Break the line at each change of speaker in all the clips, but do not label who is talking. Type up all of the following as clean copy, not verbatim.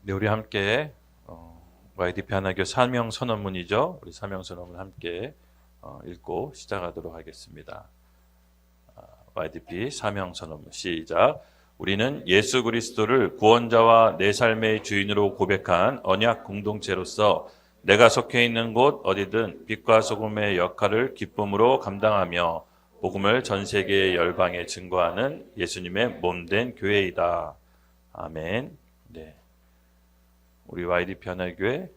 네, 우리 함께 YDP 하나교 사명 선언문이죠. 우리 사명 선언문 함께 읽고 시작하도록 하겠습니다. YDP 사명 선언문 시작. 우리는 예수 그리스도를 구원자와 내 삶의 주인으로 고백한 언약 공동체로서 내가 속해 있는 곳 어디든 빛과 소금의 역할을 기쁨으로 감당하며 복음을 전 세계 열방에 증거하는 예수님의 몸된 교회이다. 아멘. 네. 우리 YDP 하나교회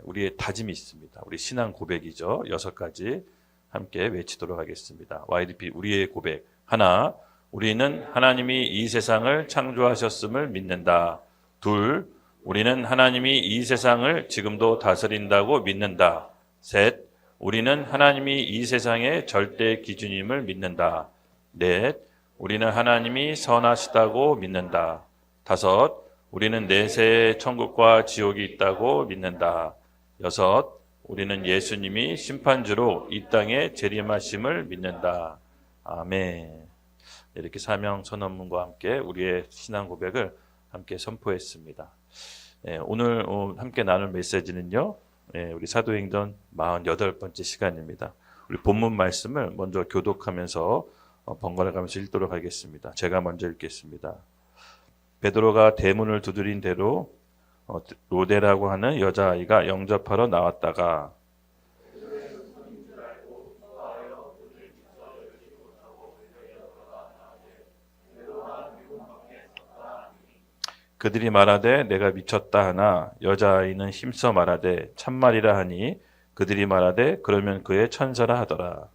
우리의 다짐이 있습니다. 우리 신앙 고백이죠. 6가지 함께 외치도록 하겠습니다. YDP 우리의 고백. 하나, 우리는 하나님이 이 세상을 창조하셨음을 믿는다. 둘, 우리는 하나님이 이 세상을 지금도 다스린다고 믿는다. 셋, 우리는 하나님이 이 세상의 절대 기준임을 믿는다. 넷, 우리는 하나님이 선하시다고 믿는다. 다섯, 우리는 내세에 천국과 지옥이 있다고 믿는다. 여섯, 우리는 예수님이 심판주로 이 땅에 재림하심을 믿는다. 아멘. 이렇게 사명 선언문과 함께 우리의 신앙 고백을 함께 선포했습니다. 오늘 함께 나눌 메시지는요, 우리 사도행전 48번째 시간입니다. 우리 본문 말씀을 먼저 교독하면서 번갈아 가면서 읽도록 하겠습니다. 제가 먼저 읽겠습니다. 베드로가 대문을 두드린 대로 로데라고 하는 여자아이가 영접하러 나왔다가 그들이 말하되 내가 미쳤다 하나 여자아이는 힘써 말하되 참말이라 하니 그들이 말하되 그러면 그의 천사라 하더라.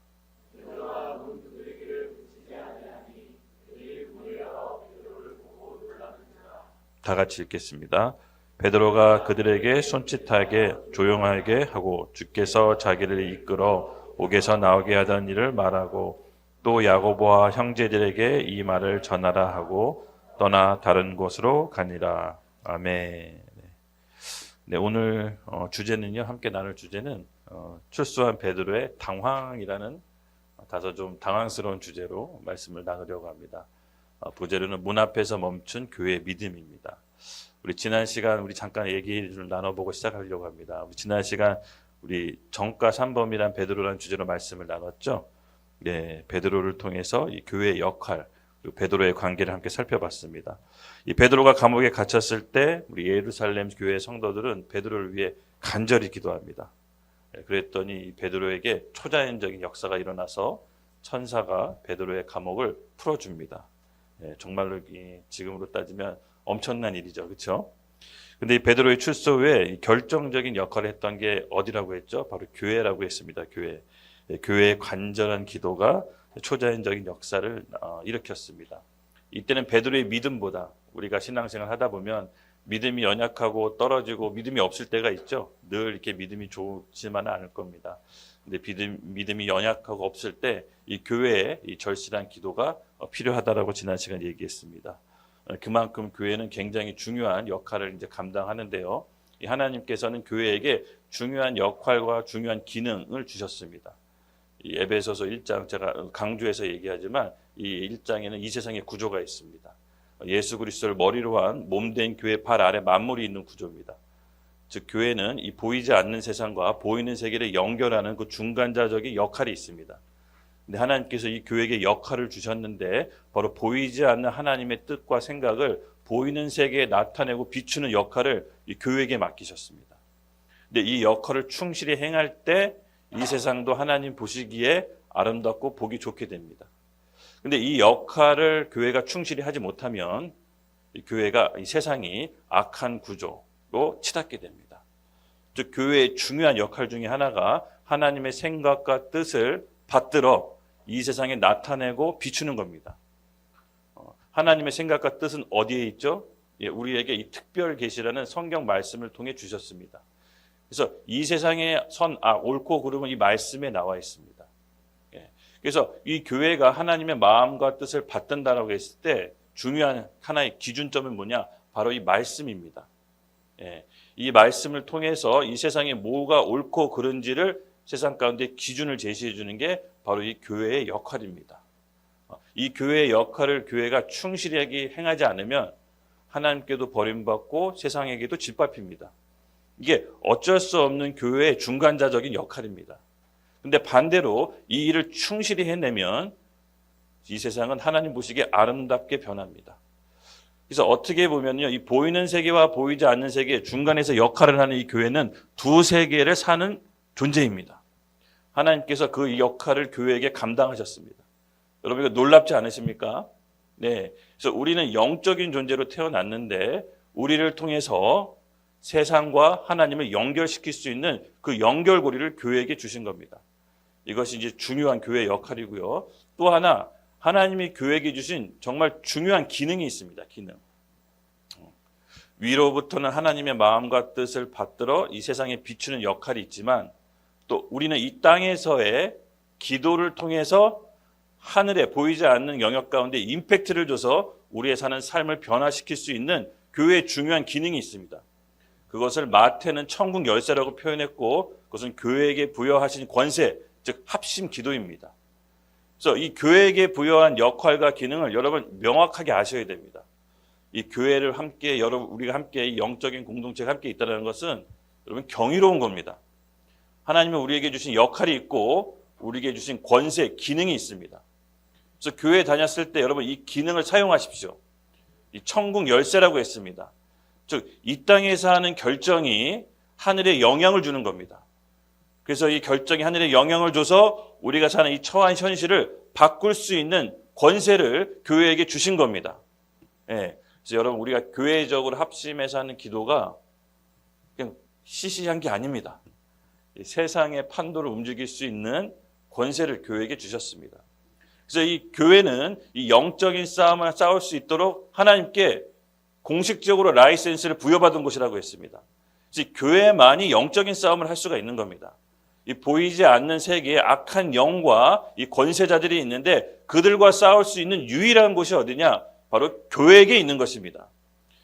다 같이 읽겠습니다. 베드로가 그들에게 손짓하게 조용하게 하고 주께서 자기를 이끌어 옥에서 나오게 하던 일을 말하고 또 야고보와 형제들에게 이 말을 전하라 하고 떠나 다른 곳으로 가니라. 아멘. 네, 오늘 주제는요, 함께 나눌 주제는 출소한 베드로의 당황이라는 다소 좀 당황스러운 주제로 말씀을 나누려고 합니다. 부제로는 문 앞에서 멈춘 교회의 믿음입니다. 우리 지난 시간 우리 잠깐 얘기를 나눠보고 시작하려고 합니다. 지난 시간 우리 정가 3범이란 베드로라는 주제로 말씀을 나눴죠. 네, 베드로를 통해서 이 교회의 역할, 그리고 베드로의 관계를 함께 살펴봤습니다. 이 베드로가 감옥에 갇혔을 때 우리 예루살렘 교회 성도들은 베드로를 위해 간절히 기도합니다. 그랬더니 베드로에게 초자연적인 역사가 일어나서 천사가 베드로의 감옥을 풀어줍니다. 정말로 지금으로 따지면 엄청난 일이죠. 그렇죠? 근데 이 베드로의 출소 후에 결정적인 역할을 했던 게 어디라고 했죠? 바로 교회라고 했습니다. 교회. 교회의 간절한 기도가 초자연적인 역사를 일으켰습니다. 이때는 베드로의 믿음보다 우리가 신앙생활 하다 보면 믿음이 연약하고 떨어지고 믿음이 없을 때가 있죠. 늘 이렇게 믿음이 좋지만은 않을 겁니다. 근데 믿음이 연약하고 없을 때 이 교회의 이 절실한 기도가 필요하다라고 지난 시간 얘기했습니다. 그만큼 교회는 굉장히 중요한 역할을 이제 감당하는데요. 이 하나님께서는 교회에게 중요한 역할과 중요한 기능을 주셨습니다. 이 에베소서 1장 제가 강조해서 얘기하지만 이 1장에는 이 세상의 구조가 있습니다. 예수 그리스도를 머리로 한 몸된 교회 발 아래 만물이 있는 구조입니다. 즉 교회는 이 보이지 않는 세상과 보이는 세계를 연결하는 그 중간자적인 역할이 있습니다. 근데 하나님께서 이 교회에게 역할을 주셨는데 바로 보이지 않는 하나님의 뜻과 생각을 보이는 세계에 나타내고 비추는 역할을 이 교회에게 맡기셨습니다. 근데 이 역할을 충실히 행할 때 이 세상도 하나님 보시기에 아름답고 보기 좋게 됩니다. 근데 이 역할을 교회가 충실히 하지 못하면 이 교회가 이 세상이 악한 구조로 치닫게 됩니다. 즉 교회의 중요한 역할 중에 하나가 하나님의 생각과 뜻을 받들어 이 세상에 나타내고 비추는 겁니다. 하나님의 생각과 뜻은 어디에 있죠? 우리에게 이 특별 계시라는 성경 말씀을 통해 주셨습니다. 그래서 이 세상의 선, 악, 옳고 그름은 이 말씀에 나와 있습니다. 그래서 이 교회가 하나님의 마음과 뜻을 받든다라고 했을 때 중요한 하나의 기준점은 뭐냐? 바로 이 말씀입니다. 이 말씀을 통해서 이 세상에 뭐가 옳고 그른지를 세상 가운데 기준을 제시해 주는 게 바로 이 교회의 역할입니다. 이 교회의 역할을 교회가 충실하게 행하지 않으면 하나님께도 버림받고 세상에게도 짓밟힙니다. 이게 어쩔 수 없는 교회의 중간자적인 역할입니다. 근데 반대로 이 일을 충실히 해내면 이 세상은 하나님 보시기에 아름답게 변합니다. 그래서 어떻게 보면요, 이 보이는 세계와 보이지 않는 세계 중간에서 역할을 하는 이 교회는 두 세계를 사는 존재입니다. 하나님께서 그 역할을 교회에게 감당하셨습니다. 여러분 이거 놀랍지 않으십니까? 네, 그래서 우리는 영적인 존재로 태어났는데 우리를 통해서 세상과 하나님을 연결시킬 수 있는 그 연결고리를 교회에게 주신 겁니다. 이것이 이제 중요한 교회의 역할이고요. 또 하나 하나님이 교회에게 주신 정말 중요한 기능이 있습니다. 기능. 위로부터는 하나님의 마음과 뜻을 받들어 이 세상에 비추는 역할이 있지만 또 우리는 이 땅에서의 기도를 통해서 하늘에 보이지 않는 영역 가운데 임팩트를 줘서 우리의 사는 삶을 변화시킬 수 있는 교회의 중요한 기능이 있습니다. 그것을 마태는 천국 열쇠라고 표현했고 그것은 교회에게 부여하신 권세, 즉 합심 기도입니다. 그래서 이 교회에게 부여한 역할과 기능을 여러분 명확하게 아셔야 됩니다. 이 교회를 함께 우리가 함께 이 영적인 공동체가 함께 있다는 것은 여러분 경이로운 겁니다. 하나님은 우리에게 주신 역할이 있고 우리에게 주신 권세, 기능이 있습니다. 그래서 교회에 다녔을 때 여러분 이 기능을 사용하십시오. 이 천국 열쇠라고 했습니다. 즉 이 땅에서 하는 결정이 하늘에 영향을 주는 겁니다. 그래서 이 결정이 하늘에 영향을 줘서 우리가 사는 이 처한 현실을 바꿀 수 있는 권세를 교회에게 주신 겁니다. 예. 그래서 여러분 우리가 교회적으로 합심해서 하는 기도가 그냥 시시한 게 아닙니다. 이 세상의 판도를 움직일 수 있는 권세를 교회에게 주셨습니다. 그래서 이 교회는 이 영적인 싸움을 싸울 수 있도록 하나님께 공식적으로 라이센스를 부여받은 곳이라고 했습니다. 그래서 교회만이 영적인 싸움을 할 수가 있는 겁니다. 이 보이지 않는 세계에 악한 영과 이 권세자들이 있는데 그들과 싸울 수 있는 유일한 곳이 어디냐? 바로 교회에게 있는 것입니다.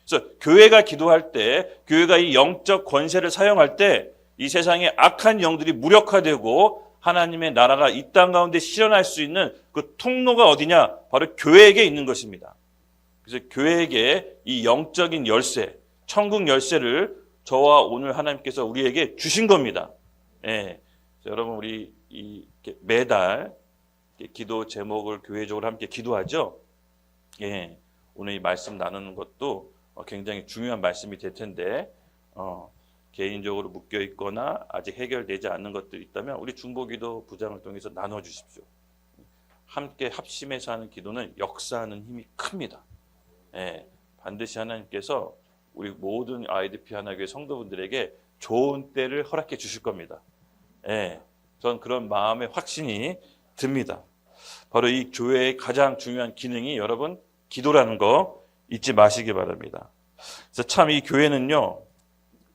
그래서 교회가 기도할 때, 교회가 이 영적 권세를 사용할 때 이 세상의 악한 영들이 무력화되고 하나님의 나라가 이 땅 가운데 실현할 수 있는 그 통로가 어디냐? 바로 교회에게 있는 것입니다. 그래서 교회에게 이 영적인 열쇠, 천국 열쇠를 저와 오늘 하나님께서 우리에게 주신 겁니다. 예. 여러분 우리 매달 기도 제목을 교회적으로 함께 기도하죠. 예. 오늘 이 말씀 나누는 것도 굉장히 중요한 말씀이 될 텐데 개인적으로 묶여 있거나 아직 해결되지 않는 것들이 있다면 우리 중보기도 부장을 통해서 나눠 주십시오. 함께 합심해서 하는 기도는 역사하는 힘이 큽니다. 예. 반드시 하나님께서 우리 모든 IDP 하나교회 성도분들에게 좋은 때를 허락해 주실 겁니다. 예, 전 그런 마음의 확신이 듭니다. 바로 이 교회의 가장 중요한 기능이 여러분 기도라는 거 잊지 마시기 바랍니다. 그래서 참 이 교회는요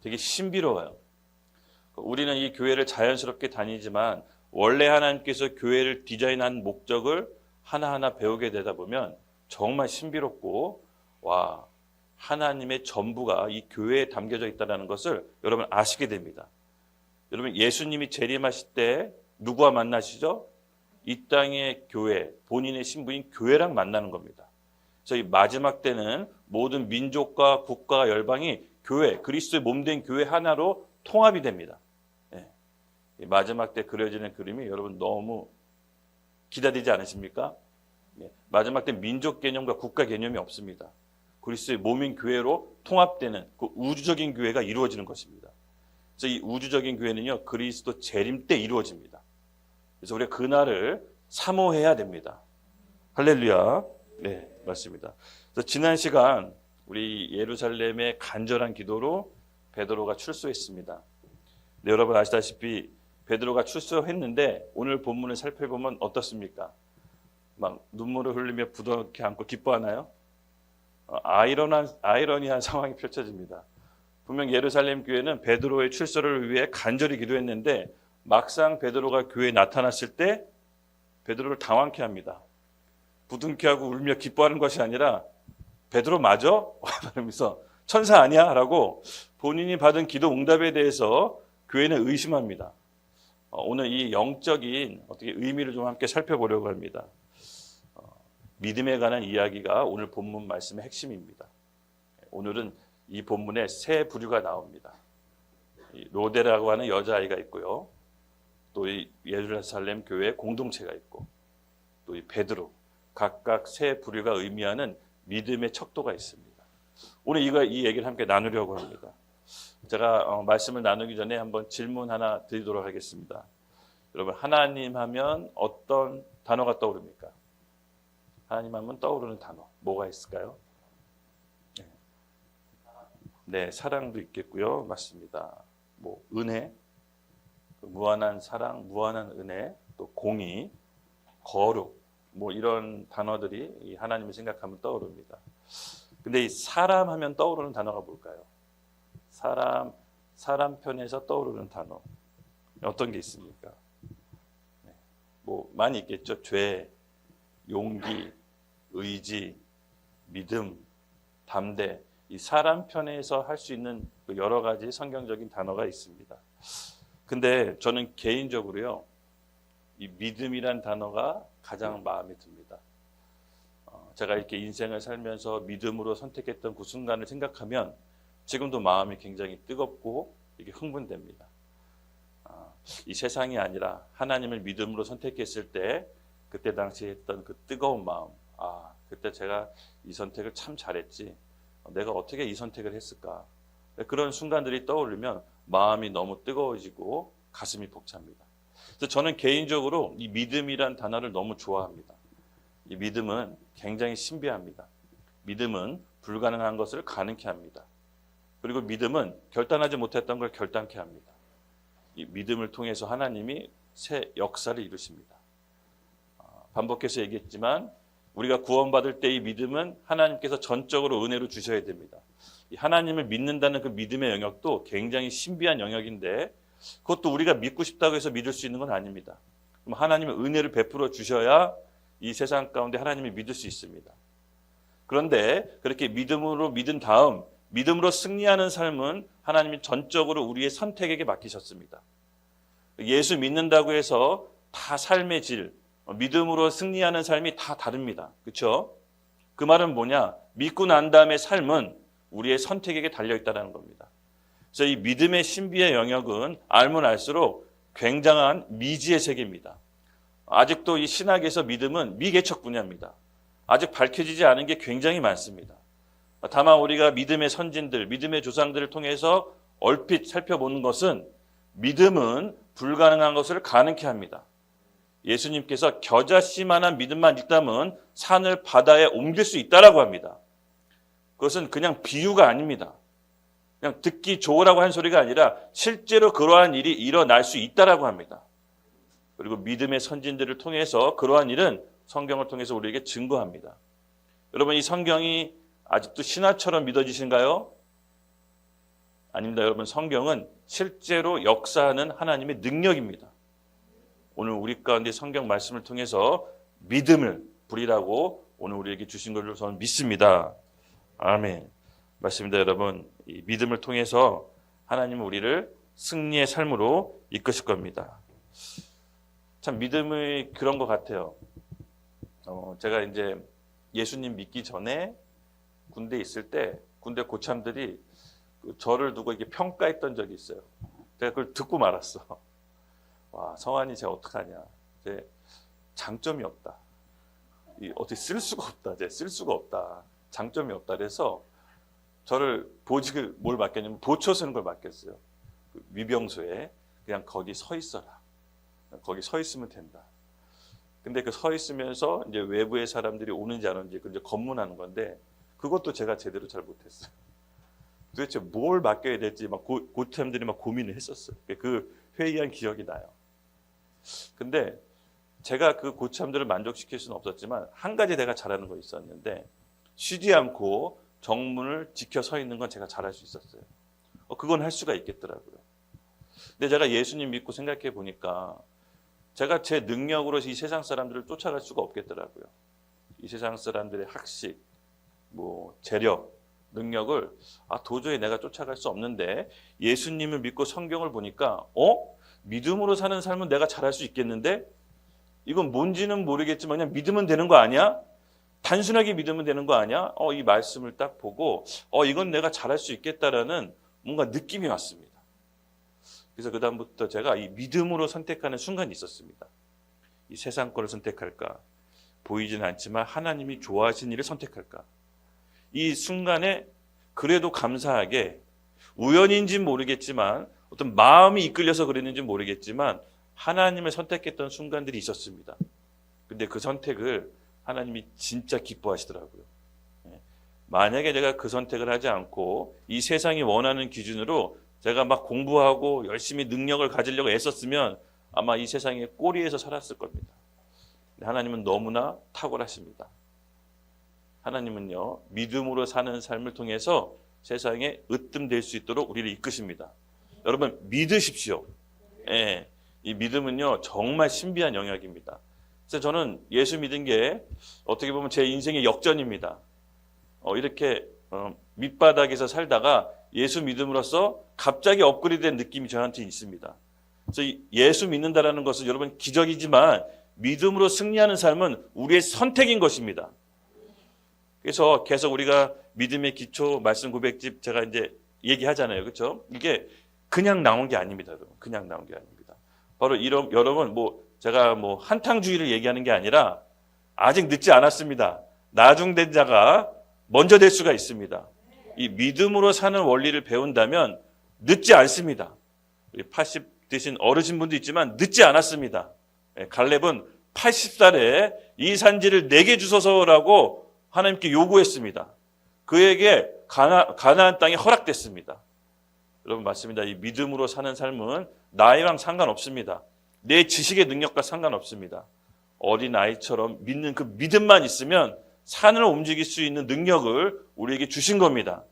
되게 신비로워요. 우리는 이 교회를 자연스럽게 다니지만 원래 하나님께서 교회를 디자인한 목적을 하나하나 배우게 되다 보면 정말 신비롭고 와 하나님의 전부가 이 교회에 담겨져 있다는 것을 여러분 아시게 됩니다. 여러분 예수님이 재림하실 때 누구와 만나시죠? 이 땅의 교회, 본인의 신부인 교회랑 만나는 겁니다. 그래서 이 마지막 때는 모든 민족과 국가와 열방이 교회, 그리스도의 몸된 교회 하나로 통합이 됩니다. 예. 이 마지막 때 그려지는 그림이 여러분 너무 기다리지 않으십니까? 예. 마지막 때 민족 개념과 국가 개념이 없습니다. 그리스도의 몸인 교회로 통합되는 그 우주적인 교회가 이루어지는 것입니다. 그래서 이 우주적인 교회는요 그리스도 재림 때 이루어집니다. 그래서 우리가 그날을 사모해야 됩니다. 할렐루야. 네, 맞습니다. 그래서 지난 시간 우리 예루살렘의 간절한 기도로 베드로가 출소했습니다. 네, 여러분 아시다시피 베드로가 출소했는데 오늘 본문을 살펴보면 어떻습니까? 막 눈물을 흘리며 부둥켜 안고 기뻐하나요? 아이러니한 상황이 펼쳐집니다. 분명 예루살렘 교회는 베드로의 출소를 위해 간절히 기도했는데 막상 베드로가 교회에 나타났을 때 베드로를 당황케 합니다. 부둥켜 하고 울며 기뻐하는 것이 아니라 베드로 맞아? 그러면서 천사 아니야? 라고 본인이 받은 기도 응답에 대해서 교회는 의심합니다. 오늘 이 영적인 어떻게 의미를 좀 함께 살펴보려고 합니다. 믿음에 관한 이야기가 오늘 본문 말씀의 핵심입니다. 오늘은 이 본문에 세 부류가 나옵니다. 이 로데라고 하는 여자아이가 있고요. 또 이 예루살렘 교회 공동체가 있고 또 이 베드로, 각각 세 부류가 의미하는 믿음의 척도가 있습니다. 오늘 이 얘기를 함께 나누려고 합니다. 제가 말씀을 나누기 전에 한번 질문 하나 드리도록 하겠습니다. 여러분, 하나님 하면 어떤 단어가 떠오릅니까? 하나님 하면 떠오르는 단어 뭐가 있을까요? 네, 사랑도 있겠고요. 맞습니다. 뭐 은혜, 무한한 사랑, 무한한 은혜, 또 공의, 거룩, 뭐 이런 단어들이 이 하나님을 생각하면 떠오릅니다. 근데 이 사람 하면 떠오르는 단어가 뭘까요? 사람 편에서 떠오르는 단어 어떤 게 있습니까? 네, 뭐 많이 있겠죠. 죄, 용기, 의지, 믿음, 담대. 이 사람 편에서 할 수 있는 여러 가지 성경적인 단어가 있습니다. 근데 저는 개인적으로요, 이 믿음이란 단어가 가장 마음에 듭니다. 제가 이렇게 인생을 살면서 믿음으로 선택했던 그 순간을 생각하면 지금도 마음이 굉장히 뜨겁고 이게 흥분됩니다. 이 세상이 아니라 하나님을 믿음으로 선택했을 때 그때 당시에 했던 그 뜨거운 마음, 그때 제가 이 선택을 참 잘했지, 내가 어떻게 이 선택을 했을까, 그런 순간들이 떠오르면 마음이 너무 뜨거워지고 가슴이 벅찹니다. 그래서 저는 개인적으로 이 믿음이란 단어를 너무 좋아합니다. 이 믿음은 굉장히 신비합니다. 믿음은 불가능한 것을 가능케 합니다. 그리고 믿음은 결단하지 못했던 걸 결단케 합니다. 이 믿음을 통해서 하나님이 새 역사를 이루십니다. 반복해서 얘기했지만 우리가 구원받을 때 이 믿음은 하나님께서 전적으로 은혜로 주셔야 됩니다. 이 하나님을 믿는다는 그 믿음의 영역도 굉장히 신비한 영역인데 그것도 우리가 믿고 싶다고 해서 믿을 수 있는 건 아닙니다. 그럼 하나님의 은혜를 베풀어 주셔야 이 세상 가운데 하나님을 믿을 수 있습니다. 그런데 그렇게 믿음으로 믿은 다음 믿음으로 승리하는 삶은 하나님이 전적으로 우리의 선택에게 맡기셨습니다. 예수 믿는다고 해서 다 삶의 질, 믿음으로 승리하는 삶이 다 다릅니다. 그렇죠? 그 말은 뭐냐? 믿고 난 다음의 삶은 우리의 선택에게 달려있다는 겁니다. 그래서 이 믿음의 신비의 영역은 알면 알수록 굉장한 미지의 세계입니다. 아직도 이 신학에서 믿음은 미개척 분야입니다. 아직 밝혀지지 않은 게 굉장히 많습니다. 다만 우리가 믿음의 선진들, 믿음의 조상들을 통해서 얼핏 살펴보는 것은 믿음은 불가능한 것을 가능케 합니다. 예수님께서 겨자씨만한 믿음만 있다면 산을 바다에 옮길 수 있다라고 합니다. 그것은 그냥 비유가 아닙니다. 그냥 듣기 좋으라고 한 소리가 아니라 실제로 그러한 일이 일어날 수 있다라고 합니다. 그리고 믿음의 선진들을 통해서 그러한 일은 성경을 통해서 우리에게 증거합니다. 여러분, 이 성경이 아직도 신화처럼 믿어지신가요? 아닙니다. 여러분, 성경은 실제로 역사하는 하나님의 능력입니다. 오늘 우리 가운데 성경 말씀을 통해서 믿음을 부리라고 오늘 우리에게 주신 것을 저는 믿습니다. 아멘. 맞습니다. 여러분, 이 믿음을 통해서 하나님은 우리를 승리의 삶으로 이끄실 겁니다. 참 믿음이 그런 것 같아요. 제가 이제 예수님 믿기 전에 군대에 있을 때 군대 고참들이 저를 두고 이렇게 평가했던 적이 있어요. 제가 그걸 듣고 말았어. 와, 성환이 쟤 어떡하냐. 쟤 장점이 없다. 어떻게 쓸 수가 없다. 쟤 쓸 수가 없다. 장점이 없다. 그래서 저를 보직을 뭘 맡겼냐면 보초 쓰는 걸 맡겼어요. 위병소에 그냥 거기 서 있어라. 거기 서 있으면 된다. 근데 그 서 있으면서 이제 외부의 사람들이 오는지 안 오는지 이제 검문하는 건데 그것도 제가 제대로 잘 못했어요. 도대체 뭘 맡겨야 될지 막 고참들이 막 고민을 했었어요. 그 회의한 기억이 나요. 근데 제가 그 고참들을 만족시킬 수는 없었지만 한 가지 내가 잘하는 거 있었는데 쉬지 않고 정문을 지켜 서 있는 건 제가 잘할 수 있었어요. 그건 할 수가 있겠더라고요. 근데 제가 예수님 믿고 생각해 보니까 제가 제 능력으로 이 세상 사람들을 쫓아갈 수가 없겠더라고요. 이 세상 사람들의 학식, 뭐 재력, 능력을 도저히 내가 쫓아갈 수 없는데 예수님을 믿고 성경을 보니까 믿음으로 사는 삶은 내가 잘할 수 있겠는데 이건 뭔지는 모르겠지만 그냥 믿으면 되는 거 아니야? 단순하게 믿으면 되는 거 아니야? 이 말씀을 딱 보고 이건 내가 잘할 수 있겠다라는 뭔가 느낌이 왔습니다. 그래서 그다음부터 제가 이 믿음으로 선택하는 순간이 있었습니다. 이 세상 거를 선택할까? 보이지는 않지만 하나님이 좋아하시는 일을 선택할까? 이 순간에 그래도 감사하게 우연인지는 모르겠지만 어떤 마음이 이끌려서 그랬는지 모르겠지만 하나님을 선택했던 순간들이 있었습니다. 근데 그 선택을 하나님이 진짜 기뻐하시더라고요. 만약에 내가 그 선택을 하지 않고 이 세상이 원하는 기준으로 제가 막 공부하고 열심히 능력을 가지려고 애썼으면 아마 이 세상의 꼬리에서 살았을 겁니다. 하나님은 너무나 탁월하십니다. 하나님은요, 믿음으로 사는 삶을 통해서 세상에 으뜸될 수 있도록 우리를 이끄십니다. 여러분 믿으십시오. 예, 이 믿음은요 정말 신비한 영역입니다. 그래서 저는 예수 믿은 게 어떻게 보면 제 인생의 역전입니다. 이렇게 밑바닥에서 살다가 예수 믿음으로써 갑자기 업그레이드된 느낌이 저한테 있습니다. 그래서 예수 믿는다라는 것은 여러분 기적이지만 믿음으로 승리하는 삶은 우리의 선택인 것입니다. 그래서 계속 우리가 믿음의 기초 말씀 고백집 제가 이제 얘기하잖아요. 그렇죠? 이게 그냥 나온 게 아닙니다. 여러분. 그냥 나온 게 아닙니다. 바로 이런 여러분 제가 한탕주의를 얘기하는 게 아니라 아직 늦지 않았습니다. 나중된 자가 먼저 될 수가 있습니다. 이 믿음으로 사는 원리를 배운다면 늦지 않습니다. 80 되신 어르신분도 있지만 늦지 않았습니다. 갈렙은 80살에 이 산지를 내게 주소서라고 하나님께 요구했습니다. 그에게 가나안 땅이 허락됐습니다. 여러분 맞습니다. 이 믿음으로 사는 삶은 나이랑 상관없습니다. 내 지식의 능력과 상관없습니다. 어린아이처럼 믿는 그 믿음만 있으면 산을 움직일 수 있는 능력을 우리에게 주신 겁니다.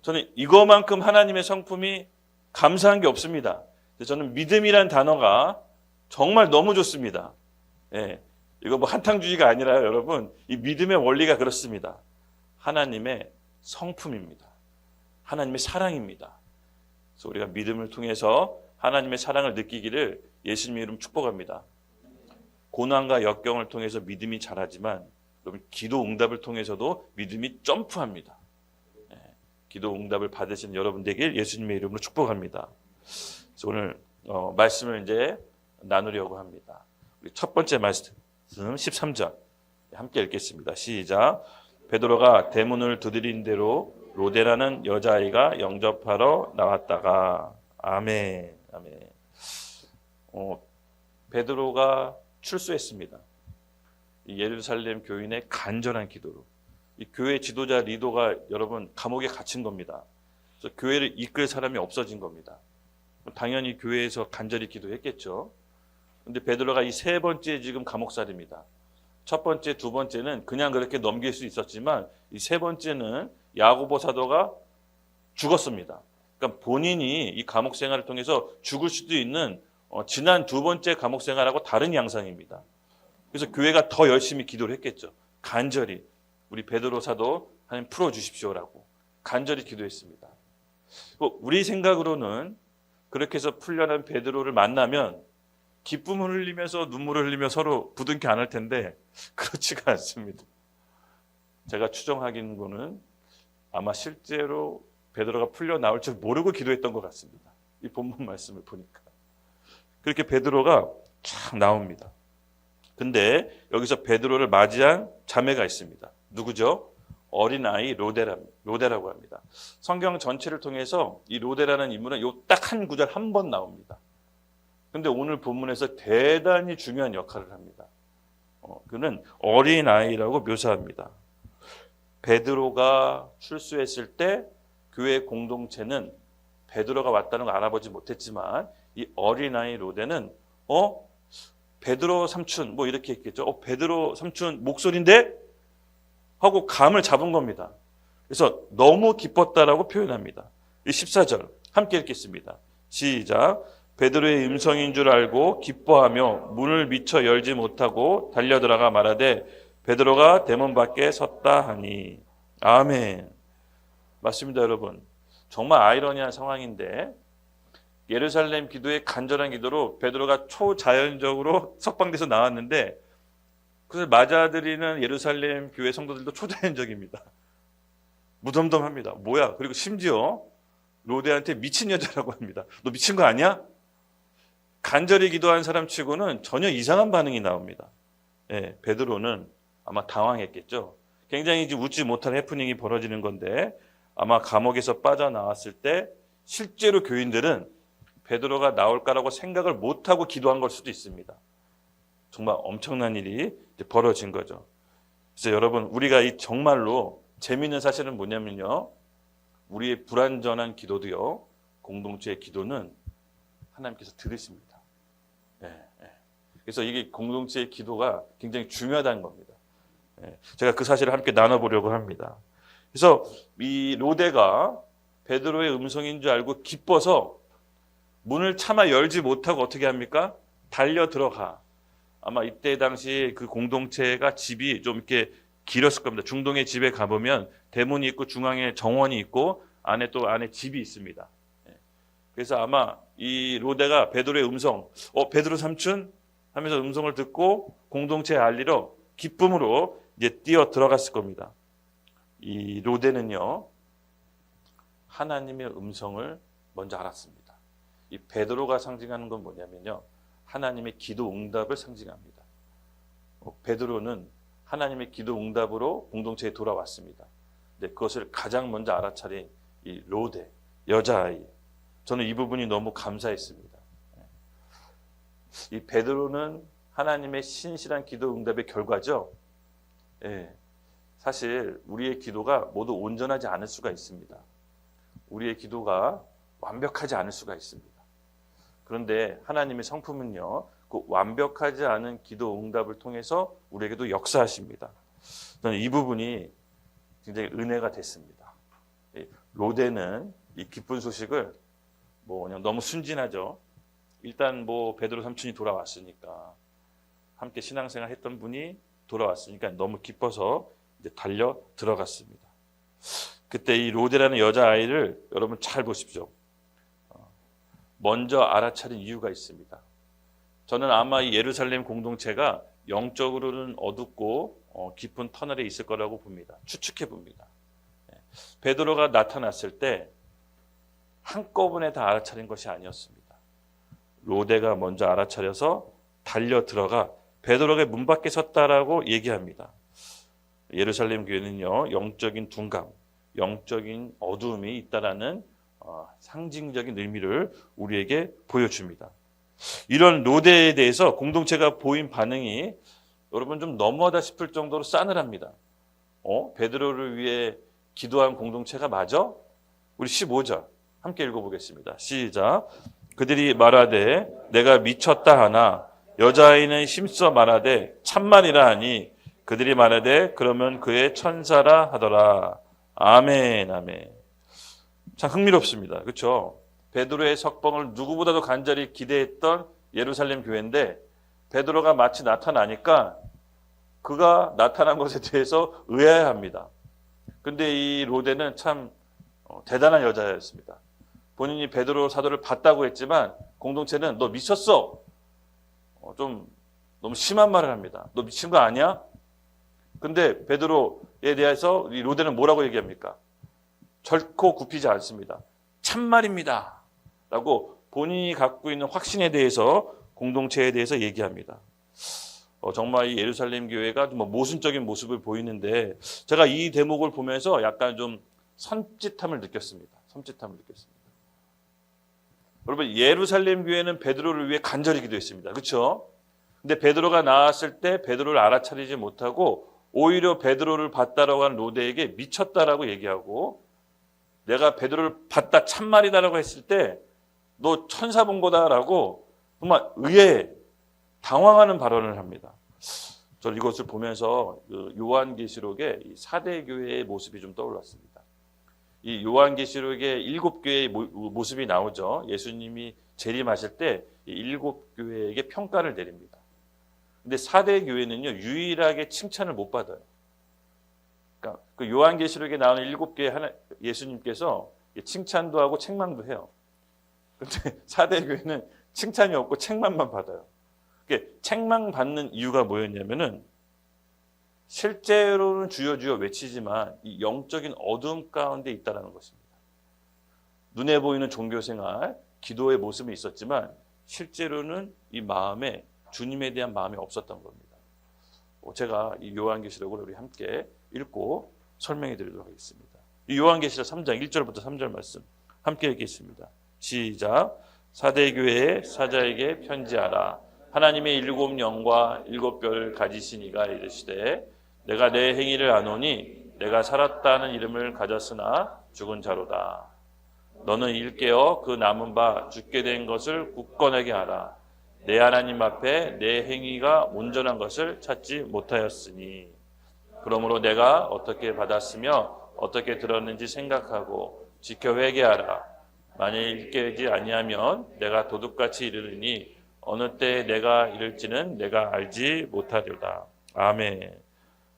저는 이거만큼 하나님의 성품이 감사한 게 없습니다. 저는 믿음이란 단어가 정말 너무 좋습니다. 예, 이거 한탕주의가 아니라 여러분 이 믿음의 원리가 그렇습니다. 하나님의 성품입니다. 하나님의 사랑입니다. 그래서 우리가 믿음을 통해서 하나님의 사랑을 느끼기를 예수님의 이름 축복합니다. 고난과 역경을 통해서 믿음이 자라지만 여러분 기도 응답을 통해서도 믿음이 점프합니다. 기도 응답을 받으시는 여러분 되길 예수님의 이름으로 축복합니다. 그래서 오늘 말씀을 이제 나누려고 합니다. 우리 첫 번째 말씀 13절 함께 읽겠습니다. 시작. 베드로가 대문을 두드린 대로 로데라는 여자아이가 영접하러 나왔다가 아멘. 아멘. 베드로가 출소했습니다. 이 예루살렘 교인의 간절한 기도로 이 교회 지도자 리더가 여러분 감옥에 갇힌 겁니다. 그래서 교회를 이끌 사람이 없어진 겁니다. 당연히 교회에서 간절히 기도했겠죠. 그런데 베드로가 이 세 번째 지금 감옥살입니다. 첫 번째, 두 번째는 그냥 그렇게 넘길 수 있었지만 이 세 번째는 야고보 사도가 죽었습니다. 그러니까 본인이 이 감옥 생활을 통해서 죽을 수도 있는 지난 두 번째 감옥 생활하고 다른 양상입니다. 그래서 교회가 더 열심히 기도를 했겠죠. 간절히 우리 베드로 사도 하나님 풀어주십시오라고 간절히 기도했습니다. 우리 생각으로는 그렇게 해서 풀려난 베드로를 만나면 기쁨을 흘리면서 눈물을 흘리며 서로 부둥켜 안을 텐데 그렇지가 않습니다. 제가 추정하기는 아마 실제로 베드로가 풀려 나올 줄 모르고 기도했던 것 같습니다. 이 본문 말씀을 보니까. 그렇게 베드로가 쫙 나옵니다. 근데 여기서 베드로를 맞이한 자매가 있습니다. 누구죠? 어린아이 로데라고 합니다. 성경 전체를 통해서 이 로데라는 인물은 요 딱 한 구절 한 번 나옵니다. 근데 오늘 본문에서 대단히 중요한 역할을 합니다. 그는 어린아이라고 묘사합니다. 베드로가 출소했을 때 교회 공동체는 베드로가 왔다는 걸 알아보지 못했지만 이 어린아이 로데는 베드로 삼촌 이렇게 했겠죠. 베드로 삼촌 목소리인데 하고 감을 잡은 겁니다. 그래서 너무 기뻤다라고 표현합니다. 이 14절 함께 읽겠습니다. 시작. 베드로의 음성인 줄 알고 기뻐하며 문을 미처 열지 못하고 달려들어가 말하되 베드로가 대문 밖에 섰다 하니 아멘. 맞습니다, 여러분. 정말 아이러니한 상황인데 예루살렘 기도의 간절한 기도로 베드로가 초자연적으로 석방돼서 나왔는데 그것을 맞아들이는 예루살렘 교회 성도들도 초자연적입니다. 무덤덤합니다. 뭐야? 그리고 심지어 로데한테 미친 여자라고 합니다. 너 미친 거 아니야? 간절히 기도한 사람 치고는 전혀 이상한 반응이 나옵니다. 예, 베드로는 아마 당황했겠죠. 굉장히 웃지 못할 해프닝이 벌어지는 건데 아마 감옥에서 빠져나왔을 때 실제로 교인들은 베드로가 나올까라고 생각을 못하고 기도한 걸 수도 있습니다. 정말 엄청난 일이 벌어진 거죠. 그래서 여러분, 우리가 이 정말로 재미있는 사실은 뭐냐면요, 우리의 불완전한 기도도요, 공동체의 기도는 하나님께서 들으십니다. 예, 예. 그래서 이게 공동체의 기도가 굉장히 중요하다는 겁니다. 예, 제가 그 사실을 함께 나눠보려고 합니다. 그래서 이 로데가 베드로의 음성인 줄 알고 기뻐서 문을 차마 열지 못하고 어떻게 합니까? 달려 들어가. 아마 이때 당시 그 공동체가 집이 좀 이렇게 길었을 겁니다. 중동의 집에 가보면 대문이 있고 중앙에 정원이 있고 안에 집이 있습니다. 그래서 아마 이 로데가 베드로의 음성, 베드로 삼촌 하면서 음성을 듣고 공동체에 알리러 기쁨으로 이제 뛰어 들어갔을 겁니다. 이 로데는요, 하나님의 음성을 먼저 알았습니다. 이 베드로가 상징하는 건 뭐냐면요, 하나님의 기도 응답을 상징합니다. 베드로는 하나님의 기도 응답으로 공동체에 돌아왔습니다. 근데 그것을 가장 먼저 알아차린 이 로데, 여자아이. 저는 이 부분이 너무 감사했습니다. 이 베드로는 하나님의 신실한 기도 응답의 결과죠. 예, 사실 우리의 기도가 모두 온전하지 않을 수가 있습니다. 우리의 기도가 완벽하지 않을 수가 있습니다. 그런데 하나님의 성품은요, 그 완벽하지 않은 기도 응답을 통해서 우리에게도 역사하십니다. 저는 이 부분이 굉장히 은혜가 됐습니다. 로데는 이 기쁜 소식을 그냥 너무 순진하죠. 일단 베드로 삼촌이 돌아왔으니까, 함께 신앙생활 했던 분이 돌아왔으니까 너무 기뻐서 이제 달려 들어갔습니다. 그때 이 로데라는 여자아이를 여러분 잘 보십시오. 먼저 알아차린 이유가 있습니다. 저는 아마 이 예루살렘 공동체가 영적으로는 어둡고 깊은 터널에 있을 거라고 봅니다. 추측해 봅니다. 베드로가 나타났을 때 한꺼번에 다 알아차린 것이 아니었습니다. 로데가 먼저 알아차려서 달려 들어가 베드로가 문 밖에 섰다라고 얘기합니다. 예루살렘 교회는요, 영적인 둔감, 영적인 어두움이 있다라는 상징적인 의미를 우리에게 보여줍니다. 이런 로데에 대해서 공동체가 보인 반응이 여러분 좀 너무하다 싶을 정도로 싸늘합니다. 베드로를 위해 기도한 공동체가 맞아? 우리 15절 함께 읽어보겠습니다. 시작. 그들이 말하되 내가 미쳤다 하나 여자아이는 힘써 말하되 참말이라 하니 그들이 말하되 그러면 그의 천사라 하더라. 아멘, 아멘. 참 흥미롭습니다. 그렇죠? 베드로의 석방을 누구보다도 간절히 기대했던 예루살렘 교회인데 베드로가 마치 나타나니까 그가 나타난 것에 대해서 의아해합니다. 근데 이 로데는 참 대단한 여자였습니다. 본인이 베드로 사도를 봤다고 했지만 공동체는 너 미쳤어. 좀 너무 심한 말을 합니다. 너 미친 거 아니야? 근데 베드로에 대해서 이 로데는 뭐라고 얘기합니까? 결코 굽히지 않습니다. 참말입니다. 라고 본인이 갖고 있는 확신에 대해서 공동체에 대해서 얘기합니다. 정말 이 예루살렘 교회가 좀 모순적인 모습을 보이는데 제가 이 대목을 보면서 약간 좀 섬찟함을 느꼈습니다. 여러분, 예루살렘 교회는 베드로를 위해 간절히 기도했습니다. 그렇죠? 근데 베드로가 나왔을 때 베드로를 알아차리지 못하고 오히려 베드로를 봤다라고 한 로데에게 미쳤다라고 얘기하고 내가 베드로를 봤다 참말이다라고 했을 때 너 천사 본 거다라고 정말 의외에 당황하는 발언을 합니다. 저는 이것을 보면서 요한계시록의 4대 교회의 모습이 좀 떠올랐습니다. 이 요한계시록의 7교회의 모습이 나오죠. 예수님이 재림하실 때 7교회에게 평가를 내립니다. 근데 4대 교회는요, 유일하게 칭찬을 못 받아요. 그러니까 그 요한계시록에 나오는 7교회 예수님께서 칭찬도 하고 책망도 해요. 근데 4대 교회는 칭찬이 없고 책망만 받아요. 책망 받는 이유가 뭐였냐면은 실제로는 주여 주여 외치지만 이 영적인 어둠 가운데 있다라는 것입니다. 눈에 보이는 종교생활, 기도의 모습이 있었지만 실제로는 이 마음에 주님에 대한 마음이 없었던 겁니다. 제가 이 요한계시록을 우리 함께 읽고 설명해 드리도록 하겠습니다. 이 요한계시록 3장 1절부터 3절 말씀 함께 읽겠습니다. 시작. 사대교회의 사자에게 편지하라. 하나님의 7 영과 7 뼈를 가지신 이가 이르시되 내가 내 행위를 아노니 내가 살았다는 이름을 가졌으나 죽은 자로다. 너는 일깨어 그 남은 바 죽게 된 것을 굳건하게 하라. 내 하나님 앞에 내 행위가 온전한 것을 찾지 못하였으니 그러므로 내가 어떻게 받았으며 어떻게 들었는지 생각하고 지켜 회개하라. 만일 일깨지 아니하면 내가 도둑같이 이르리니 어느 때 내가 이를지는 내가 알지 못하리로다. 아멘.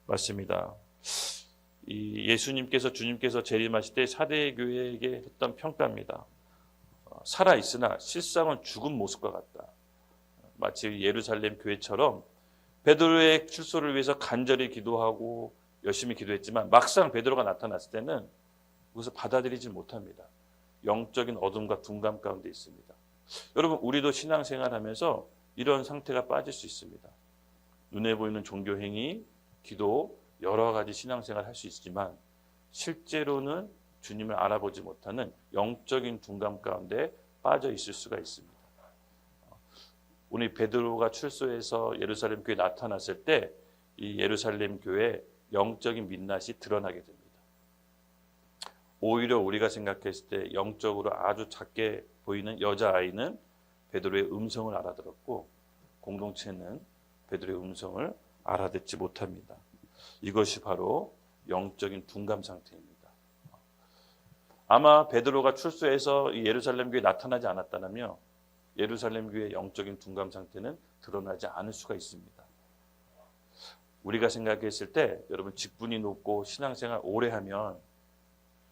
맞습니다. 이 예수님께서 주님께서 재림하실 때 사대 교회에게 했던 평가입니다. 살아 있으나 실상은 죽은 모습과 같다. 마치 예루살렘 교회처럼 베드로의 출소를 위해서 간절히 기도하고 열심히 기도했지만 막상 베드로가 나타났을 때는 그것을 받아들이지 못합니다. 영적인 어둠과 둔감 가운데 있습니다. 여러분, 우리도 신앙생활하면서 이런 상태가 빠질 수 있습니다. 눈에 보이는 종교 행위, 기도, 여러 가지 신앙생활 할 수 있지만 실제로는 주님을 알아보지 못하는 영적인 둔감 가운데 빠져 있을 수가 있습니다. 오늘 베드로가 출소해서 예루살렘 교회에 나타났을 때 이 예루살렘 교회의 영적인 민낯이 드러나게 됩니다. 오히려 우리가 생각했을 때 영적으로 아주 작게 보이는 여자아이는 베드로의 음성을 알아들었고 공동체는 베드로의 음성을 알아듣지 못합니다. 이것이 바로 영적인 둔감 상태입니다. 아마 베드로가 출소해서 이 예루살렘 교회에 나타나지 않았다면 예루살렘 교회의 영적인 둔감 상태는 드러나지 않을 수가 있습니다. 우리가 생각했을 때 여러분 직분이 높고 신앙생활 오래 하면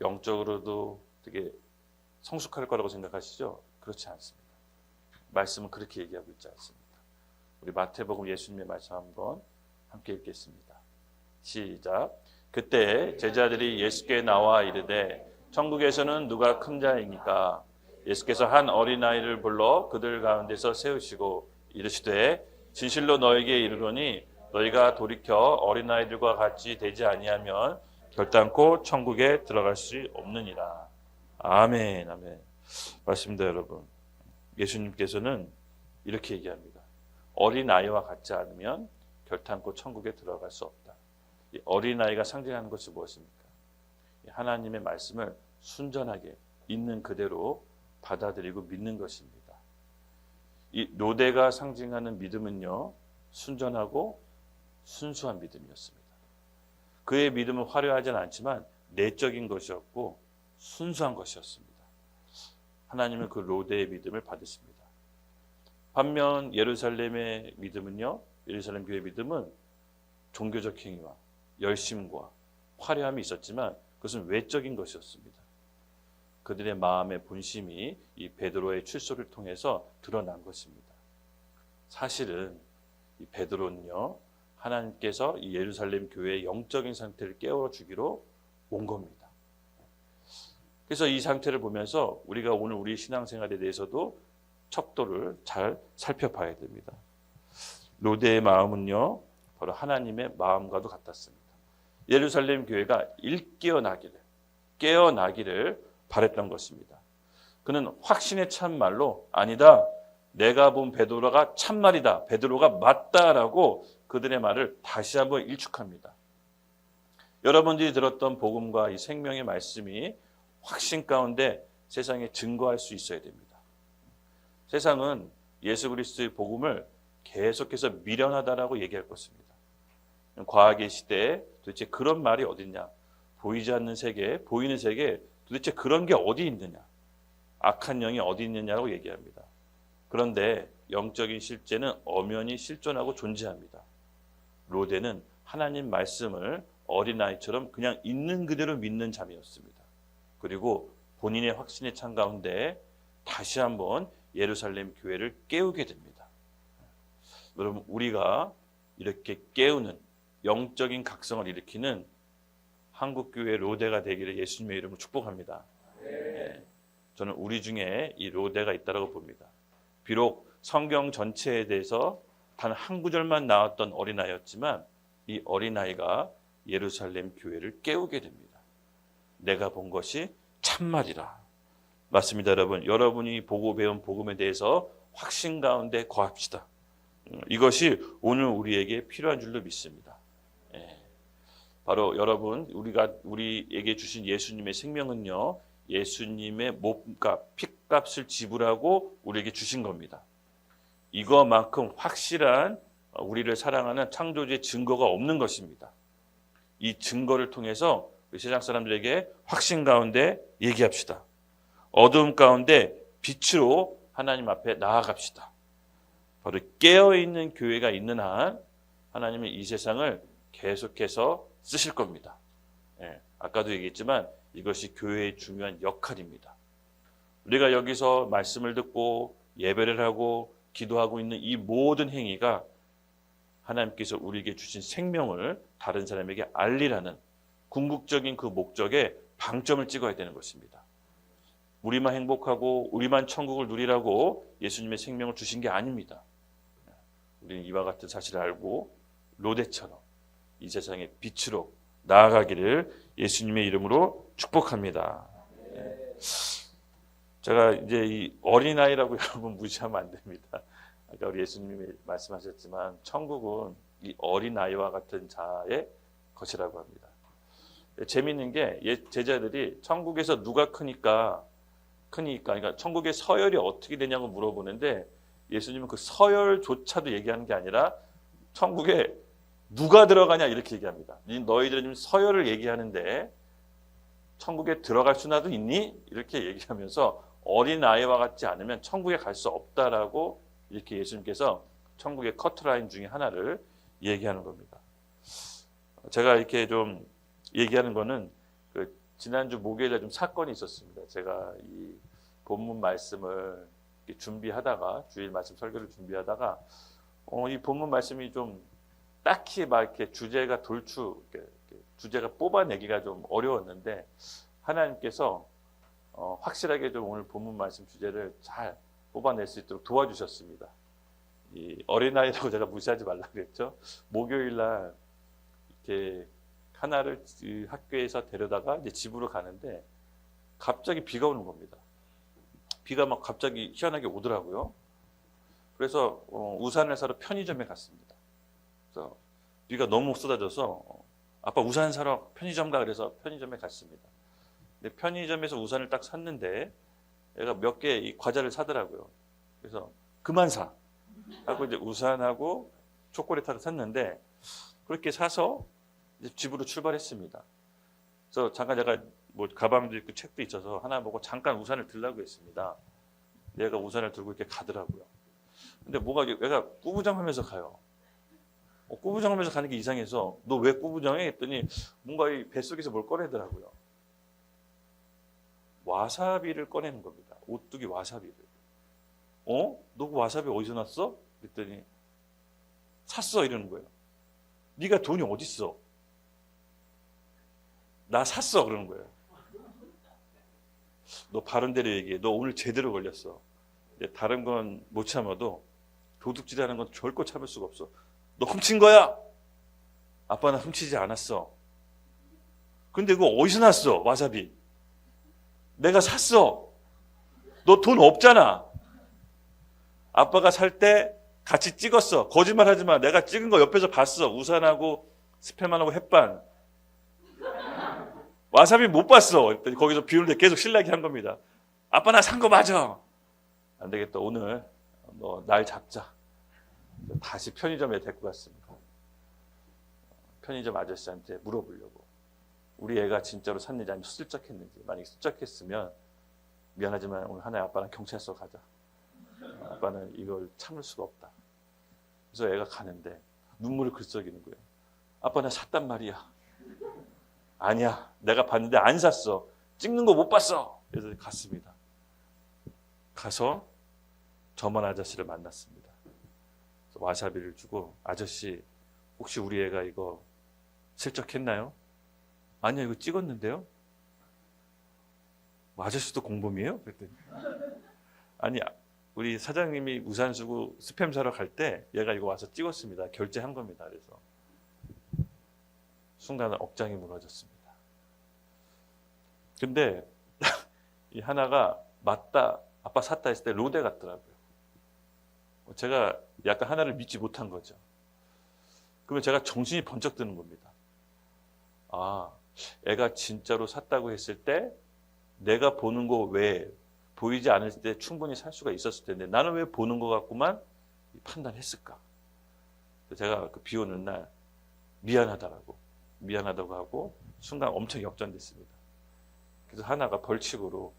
영적으로도 되게 성숙할 거라고 생각하시죠? 그렇지 않습니다. 말씀은 그렇게 얘기하고 있지 않습니다. 우리 마태복음 예수님의 말씀 한번 함께 읽겠습니다. 시작. 그때 제자들이 예수께 나와 이르되 천국에서는 누가 큰 자이니까? 예수께서 한 어린아이를 불러 그들 가운데서 세우시고 이르시되 진실로 너에게 이르노니 너희가 돌이켜 어린아이들과 같이 되지 아니하면 결단코 천국에 들어갈 수 없느니라. 아멘, 아멘. 맞습니다, 여러분. 예수님께서는 이렇게 얘기합니다. 어린아이와 같지 않으면 결단코 천국에 들어갈 수 없다. 이 어린아이가 상징하는 것이 무엇입니까? 하나님의 말씀을 순전하게 있는 그대로 받아들이고 믿는 것입니다. 이 노대가 상징하는 믿음은요, 순전하고 순수한 믿음이었습니다. 그의 믿음은 화려하진 않지만 내적인 것이었고 순수한 것이었습니다. 하나님은 그 로대의 믿음을 받으십니다. 반면 예루살렘의 믿음은요, 예루살렘 교회의 믿음은 종교적 행위와 열심과 화려함이 있었지만 그것은 외적인 것이었습니다. 그들의 마음의 본심이 이 베드로의 출소를 통해서 드러난 것입니다. 사실은 이 베드로는요, 하나님께서 이 예루살렘 교회의 영적인 상태를 깨워주기로 온 겁니다. 그래서 이 상태를 보면서 우리가 오늘 우리 신앙생활에 대해서도 척도를 잘 살펴봐야 됩니다. 로대의 마음은요, 바로 하나님의 마음과도 같았습니다. 예루살렘 교회가 깨어나기를 바랬던 것입니다. 그는 확신의 참말로 아니다, 내가 본 베드로가 참말이다, 베드로가 맞다라고 그들의 말을 다시 한번 일축합니다. 여러분들이 들었던 복음과 이 생명의 말씀이 확신 가운데 세상에 증거할 수 있어야 됩니다. 세상은 예수 그리스도의 복음을 계속해서 미련하다라고 얘기할 것입니다. 과학의 시대에 도대체 그런 말이 어딨냐? 보이지 않는 세계, 보이는 세계 도대체 그런 게 어디 있느냐? 악한 영이 어디 있느냐고 얘기합니다. 그런데 영적인 실제는 엄연히 실존하고 존재합니다. 로대는 하나님 말씀을 어린아이처럼 그냥 있는 그대로 믿는 자매였습니다. 그리고 본인의 확신의 찬 가운데 다시 한번 예루살렘 교회를 깨우게 됩니다. 여러분, 우리가 이렇게 깨우는 영적인 각성을 일으키는 한국교회 로데가 되기를 예수님의 이름으로 축복합니다. 예, 저는 우리 중에 이 로데가 있다고 봅니다. 비록 성경 전체에 대해서 단 한 구절만 나왔던 어린아이였지만 이 어린아이가 예루살렘 교회를 깨우게 됩니다. 내가 본 것이 참말이라. 맞습니다, 여러분. 여러분이 보고 배운 복음에 대해서 확신 가운데 거합시다. 이것이 오늘 우리에게 필요한 줄로 믿습니다. 예. 바로 여러분, 우리에게 주신 예수님의 생명은요, 예수님의 몸값, 피값을 지불하고 우리에게 주신 겁니다. 이거만큼 확실한 우리를 사랑하는 창조주의 증거가 없는 것입니다. 이 증거를 통해서 우리 세상 사람들에게 확신 가운데 얘기합시다. 어두움 가운데 빛으로 하나님 앞에 나아갑시다. 바로 깨어있는 교회가 있는 한 하나님은 이 세상을 계속해서 쓰실 겁니다. 예, 아까도 얘기했지만 이것이 교회의 중요한 역할입니다. 우리가 여기서 말씀을 듣고 예배를 하고 기도하고 있는 이 모든 행위가 하나님께서 우리에게 주신 생명을 다른 사람에게 알리라는 궁극적인 그 목적에 방점을 찍어야 되는 것입니다. 우리만 행복하고 우리만 천국을 누리라고 예수님의 생명을 주신 게 아닙니다. 우리는 이와 같은 사실을 알고 로데처럼 이 세상의 빛으로 나아가기를 예수님의 이름으로 축복합니다. 제가 이제 이 어린아이라고 여러분 무시하면 안 됩니다. 아까 우리 예수님이 말씀하셨지만 천국은 이 어린아이와 같은 자의 것이라고 합니다. 재미있는 게 제자들이 천국에서 누가 크니까 그러니까 천국의 서열이 어떻게 되냐고 물어보는데 예수님은 그 서열조차도 얘기하는 게 아니라 천국에 누가 들어가냐 이렇게 얘기합니다. 너희들은 지금 서열을 얘기하는데 천국에 들어갈 수나도 있니? 이렇게 얘기하면서 어린아이와 같지 않으면 천국에 갈 수 없다라고 이렇게 예수님께서 천국의 커트라인 중에 하나를 얘기하는 겁니다. 제가 이렇게 좀 얘기하는 거는 지난주 목요일에 좀 사건이 있었습니다. 제가 이 본문 말씀을 준비하다가 주일 말씀 설교를 준비하다가 이 본문 말씀이 좀 딱히 막 이렇게 주제가 주제가 뽑아내기가 좀 어려웠는데 하나님께서 확실하게 좀 오늘 본문 말씀 주제를 잘 뽑아낼 수 있도록 도와주셨습니다. 이 어린아이라고 제가 무시하지 말라 그랬죠. 목요일 날 이렇게 하나를 학교에서 데려다가 이제 집으로 가는데 갑자기 비가 오는 겁니다. 비가 막 갑자기 희한하게 오더라고요. 그래서 우산을 사러 편의점에 갔습니다. 그래서 비가 너무 쏟아져서 아빠 우산 사러 편의점 가 그래서 편의점에 갔습니다. 근데 편의점에서 우산을 딱 샀는데 얘가 몇 개 이 과자를 사더라고요. 그래서 그만 사 하고 이제 우산하고 초콜릿하고 샀는데 그렇게 사서 이제 집으로 출발했습니다. 그래서 잠깐 제가 뭐 가방도 있고 책도 있어서 하나 보고 잠깐 우산을 들라고 했습니다. 얘가 우산을 들고 이렇게 가더라고요. 근데 뭐가 얘가 꾸부정하면서 가요. 꾸부정하면서 가는 게 이상해서 너 왜 꾸부정해? 했더니 뭔가 이 뱃속에서 뭘 꺼내더라고요. 와사비를 꺼내는 겁니다. 오뚜기 와사비를. 너 그 와사비 어디서 났어? 그랬더니 샀어 이러는 거예요. 네가 돈이 어딨어? 나 샀어 그러는 거예요. 너 바른 대로 얘기해. 너 오늘 제대로 걸렸어. 다른 건 못 참아도 도둑질하는 건 절코 참을 수가 없어. 너 훔친 거야? 아빠는 훔치지 않았어. 근데 그거 어디서 났어? 와사비. 내가 샀어. 너 돈 없잖아. 아빠가 살 때 같이 찍었어. 거짓말하지 마. 내가 찍은 거 옆에서 봤어. 우산하고 스팸하고 햇반. 와사비 못 봤어. 거기서 비 오는데 계속 실랑이 한 겁니다. 아빠 나 산 거 맞아. 안 되겠다. 오늘 너 날 잡자. 다시 편의점에 데리고 갔습니다. 편의점 아저씨한테 물어보려고. 우리 애가 진짜로 샀는지 아니면 슬쩍했는지. 만약에 슬쩍했으면 미안하지만 오늘 하나의 아빠랑 경찰서 가자. 아빠는 이걸 참을 수가 없다. 그래서 애가 가는데 눈물을 글썽이는 거예요. 아빠 나 샀단 말이야. 아니야. 내가 봤는데 안 샀어. 찍는 거 못 봤어. 그래서 갔습니다. 가서 점원 아저씨를 만났습니다. 와사비를 주고 아저씨 혹시 우리 애가 이거 슬쩍 했나요? 아니요, 이거 찍었는데요. 뭐 아저씨도 공범이에요? 그랬더니 아니, 우리 사장님이 우산 쓰고 스팸 사러 갈 때 얘가 이거 와서 찍었습니다. 결제한 겁니다. 그래서 순간 억장이 무너졌습니다. 근데 이 하나가 맞다, 아빠 샀다 했을 때 로데 같더라고요. 제가 약간 하나를 믿지 못한 거죠. 그러면 제가 정신이 번쩍 드는 겁니다. 아, 애가 진짜로 샀다고 했을 때 내가 보는 거 외에 보이지 않을 때 충분히 살 수가 있었을 텐데 나는 왜 보는 것 같구만 판단했을까? 제가 그 비 오는 날 미안하다고 하고 순간 엄청 역전됐습니다. 그래서 하나가 벌칙으로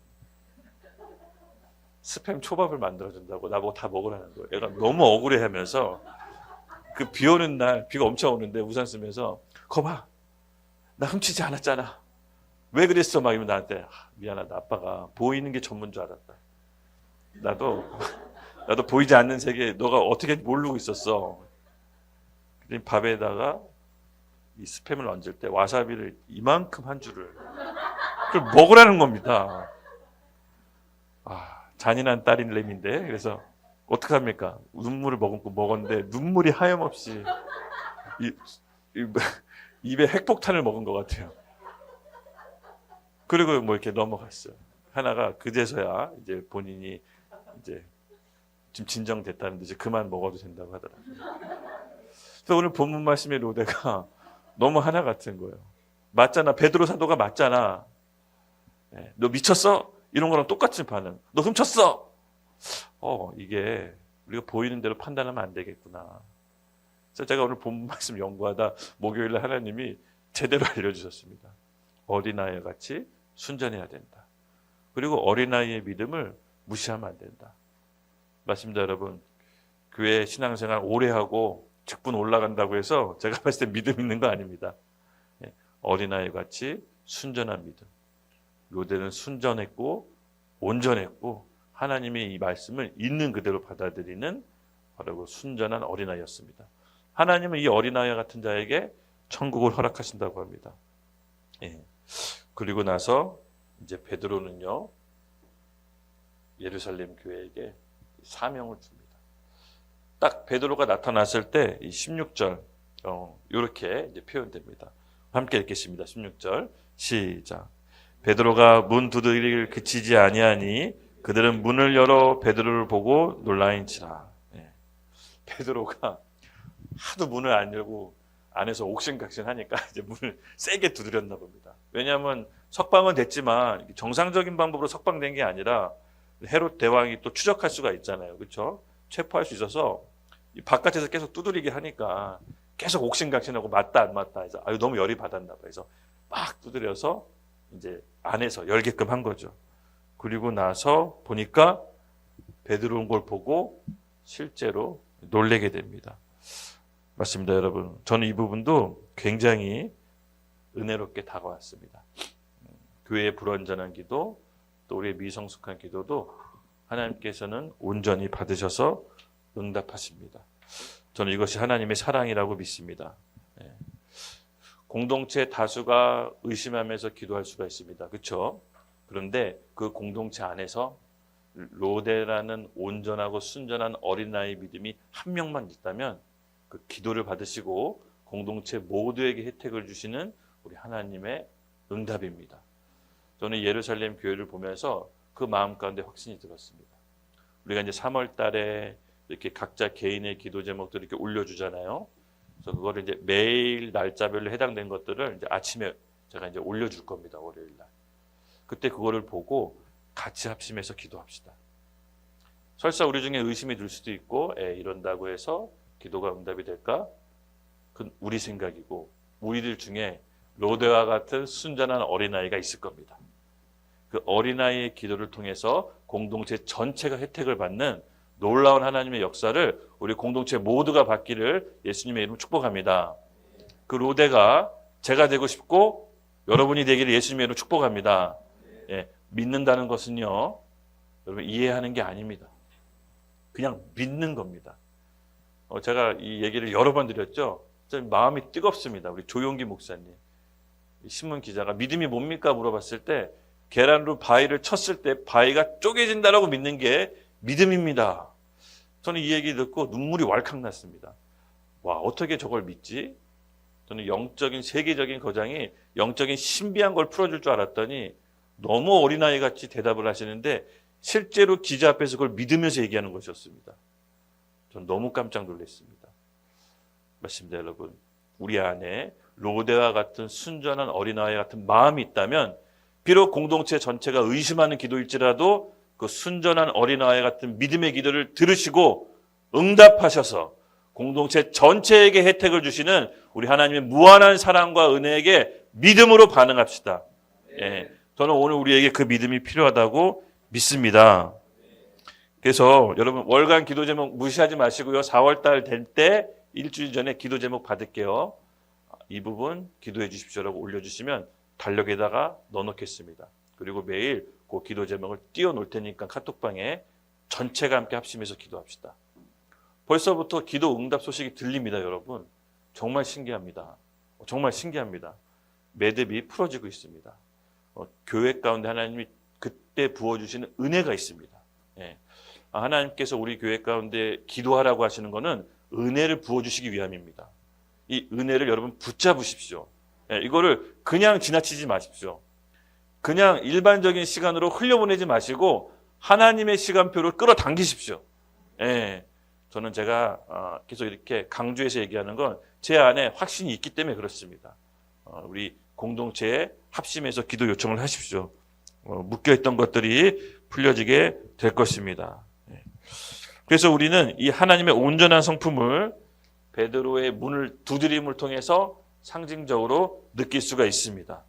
스팸 초밥을 만들어준다고 나보고 다 먹으라는 거예요. 애가 너무 억울해하면서 그 비 오는 날 비가 엄청 오는데 우산 쓰면서 거봐 나 훔치지 않았잖아. 왜 그랬어? 막 이러면 나한테 미안하다. 아빠가 보이는 게 전부인 줄 알았다. 나도 보이지 않는 세계 너가 어떻게 모르고 있었어. 그랬더니 밥에다가 이 스팸을 얹을 때 와사비를 이만큼 한 줄을 그걸 먹으라는 겁니다. 잔인한 딸인셈인데 그래서 어떡합니까? 눈물을 먹었는데 눈물이 하염없이 입에 핵폭탄을 먹은 것 같아요. 그리고 뭐 이렇게 넘어갔어요. 하나가 그제서야 이제 본인이 이제 지금 진정됐다는데 이제 그만 먹어도 된다고 하더라고요. 그래서 오늘 본문 말씀의 로데가 너무 하나 같은 거예요. 맞잖아. 베드로 사도가 맞잖아. 네. 너 미쳤어? 이런 거랑 똑같은 반응. 너 훔쳤어? 이게 우리가 보이는 대로 판단하면 안 되겠구나. 그래서 제가 오늘 본문 말씀 연구하다 목요일에 하나님이 제대로 알려주셨습니다. 어린아이 같이 순전해야 된다. 그리고 어린아이의 믿음을 무시하면 안 된다. 맞습니다, 여러분. 교회 신앙생활 오래 하고 직분 올라간다고 해서 제가 봤을 때 믿음 있는 거 아닙니다. 어린아이 같이 순전한 믿음. 로데는 순전했고 온전했고 하나님의 이 말씀을 있는 그대로 받아들이는 바로 순전한 어린아이였습니다. 하나님은 이 어린아이 같은 자에게 천국을 허락하신다고 합니다. 그리고 나서 이제 베드로는요 예루살렘 교회에게 사명을 줍니다. 딱 베드로가 나타났을 때 이 16절 이렇게 이제 표현됩니다. 함께 읽겠습니다. 16절 시작. 베드로가 문 두드리기를 그치지 아니하니 그들은 문을 열어 베드로를 보고 놀라인지라. 베드로가 하도 문을 안 열고 안에서 옥신각신하니까 이제 문을 세게 두드렸나 봅니다. 왜냐하면 석방은 됐지만 정상적인 방법으로 석방된 게 아니라 헤롯 대왕이 또 추적할 수가 있잖아요, 그렇죠? 체포할 수 있어서 바깥에서 계속 두드리게 하니까 계속 옥신각신하고 맞다 안 맞다 해서 너무 열이 받았나 봐요. 그래서 막 두드려서 이제 안에서 열게끔 한 거죠. 그리고 나서 보니까 베드로 온 걸 보고 실제로 놀래게 됩니다. 맞습니다, 여러분. 저는 이 부분도 굉장히 은혜롭게 다가왔습니다. 교회의 불완전한 기도, 또 우리의 미성숙한 기도도 하나님께서는 온전히 받으셔서 응답하십니다. 저는 이것이 하나님의 사랑이라고 믿습니다. 공동체 다수가 의심하면서 기도할 수가 있습니다. 그렇죠? 그런데 그 공동체 안에서 로데라는 온전하고 순전한 어린아이 믿음이 한 명만 있다면 그 기도를 받으시고 공동체 모두에게 혜택을 주시는 우리 하나님의 응답입니다. 저는 예루살렘 교회를 보면서 그 마음 가운데 확신이 들었습니다. 우리가 이제 3월 달에 이렇게 각자 개인의 기도 제목들을 이렇게 올려주잖아요. 그래서 그거를 이제 매일 날짜별로 해당된 것들을 이제 아침에 제가 이제 올려줄 겁니다. 월요일 날. 그때 그거를 보고 같이 합심해서 기도합시다. 설사 우리 중에 의심이 들 수도 있고, 이런다고 해서 기도가 응답이 될까? 그건 우리 생각이고, 우리들 중에 로데와 같은 순전한 어린아이가 있을 겁니다. 그 어린아이의 기도를 통해서 공동체 전체가 혜택을 받는 놀라운 하나님의 역사를 우리 공동체 모두가 받기를 예수님의 이름으로 축복합니다. 그 로데가 제가 되고 싶고 여러분이 되기를 예수님의 이름으로 축복합니다. 믿는다는 것은요, 여러분 이해하는 게 아닙니다. 그냥 믿는 겁니다. 제가 이 얘기를 여러 번 드렸죠. 좀 마음이 뜨겁습니다. 우리 조용기 목사님. 신문 기자가 믿음이 뭡니까 물어봤을 때 계란으로 바위를 쳤을 때 바위가 쪼개진다라고 믿는 게 믿음입니다. 저는 이 얘기 듣고 눈물이 왈칵 났습니다. 와, 어떻게 저걸 믿지? 저는 영적인 세계적인 거장이 영적인 신비한 걸 풀어줄 줄 알았더니 너무 어린아이 같이 대답을 하시는데 실제로 기자 앞에서 그걸 믿으면서 얘기하는 것이었습니다. 저는 너무 깜짝 놀랐습니다. 맞습니다, 여러분. 우리 안에 로데와 같은 순전한 어린아이 같은 마음이 있다면 비록 공동체 전체가 의심하는 기도일지라도 그 순전한 어린아이 같은 믿음의 기도를 들으시고 응답하셔서 공동체 전체에게 혜택을 주시는 우리 하나님의 무한한 사랑과 은혜에게 믿음으로 반응합시다. 예, 저는 오늘 우리에게 그 믿음이 필요하다고 믿습니다. 그래서 여러분 월간 기도 제목 무시하지 마시고요. 4월달 될 때 일주일 전에 기도 제목 받을게요. 이 부분 기도해 주십시오라고 올려주시면 달력에다가 넣어놓겠습니다. 그리고 매일 그 기도 제목을 띄워놓을 테니까 카톡방에 전체가 함께 합심해서 기도합시다. 벌써부터 기도 응답 소식이 들립니다, 여러분. 정말 신기합니다. 정말 신기합니다. 매듭이 풀어지고 있습니다. 교회 가운데 하나님이 그때 부어주시는 은혜가 있습니다. 예. 하나님께서 우리 교회 가운데 기도하라고 하시는 것은 은혜를 부어주시기 위함입니다. 이 은혜를 여러분 붙잡으십시오. 예, 이거를 그냥 지나치지 마십시오. 그냥 일반적인 시간으로 흘려보내지 마시고 하나님의 시간표를 끌어당기십시오. 예, 저는 제가 계속 이렇게 강조해서 얘기하는 건 제 안에 확신이 있기 때문에 그렇습니다. 우리 공동체에 합심해서 기도 요청을 하십시오. 묶여있던 것들이 풀려지게 될 것입니다. 예. 그래서 우리는 이 하나님의 온전한 성품을 베드로의 문을 두드림을 통해서 상징적으로 느낄 수가 있습니다.